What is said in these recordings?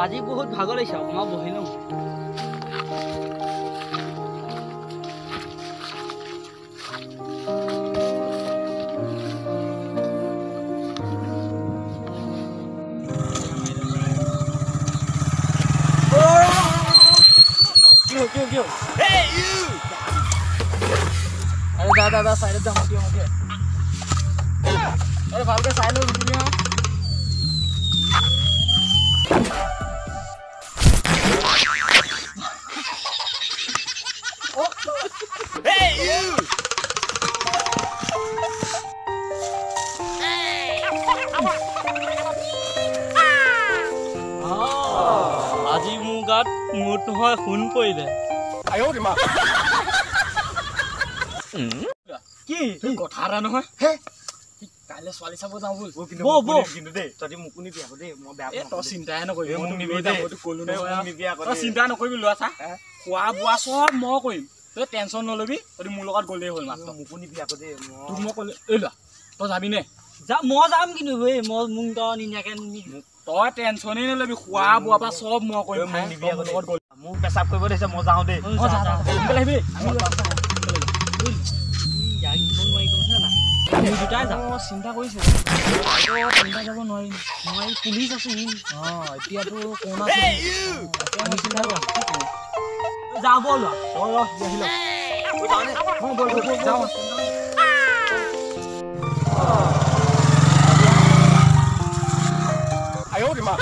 আজি বহুত ভাগৰ লাগিছে অকণমান বহি লওঁ Kill. Hey, you! Da, side down, okay. Hey, valga side lo video. Hey, you! Hey! আজি মোৰ গাত মুঠ নহয় খুন পৰিলে আয়ো ৰে মা কি কথা এটা নহয় হে কাইলে ছোৱালী চাব যাওঁ বল কিন্তু দেই তই মুকুনি বিয়া দে মই বেয়া তই চিন্তাই নকৰিবি মোক নিবি দে মই কলো নহয় নিবি আকৌ তই চিন্তা নকৰিবি লোৱা চা খোৱা বোৱা চব মই কৰিম তই টেনচন নলবি তই মোৰ লগত গ'লেই হ'ল মাত্ৰ মুকুনি বিয়া দে তোক মই ক'লে এই লোৱা তই যাবি নে যা মই যাম কিন্তু এই মই মুং তই নিনিয়াকে তই টেনচনেই নলবি খোৱা বোৱা পৰা চব মই কৰিম মোক নিবি আকৌ লগত গ'ল মোক পেচাব কৰিব দিছে মই যাওঁ দেই সোনকালে আহিবি চিন্তা কৰিছো যাব নোৱাৰিম মই পুলিচ আছো এতিয়াতো কৰোণা যাওঁ বল যাওঁ আয়ো ৰে মা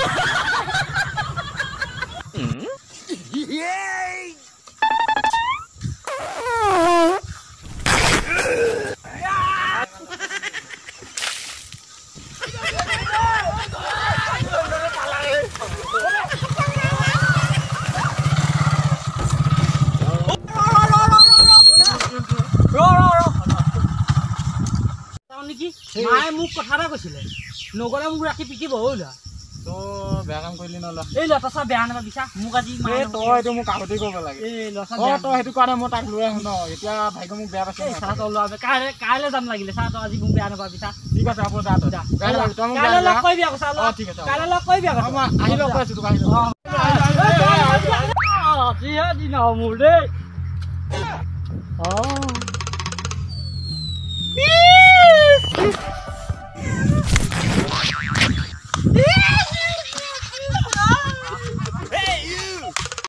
মায়ে মোক কথা এটা কৈছিলে নগলে মোক ৰাখি পিটিব হ'লা তো বেয়া কাম কৰিলি নলা এই লতা বেয়া নাপাবি চা মোক আজি মায়ে তই এইটো মোক কাগতি কৰিব লাগে এই লতা তই সেইটো কাৰণে মই তাক লৈ আহো ন এতিয়া ভাইকে মোক বেয়া পাইছে চা তই লোৱা কাইলে যাম লাগিলে চা তই আজি মোক বেয়া নাপাবি চা ঠিক আছে হ'ব যা তই কাইলে লগ কৰিবি আকৌ চা ঠিক আছে কাইলে লগ কৰিবি আকৌ মই আহি লগ কৰিছো তোক আহি জিয়া দিনা মোৰ দেই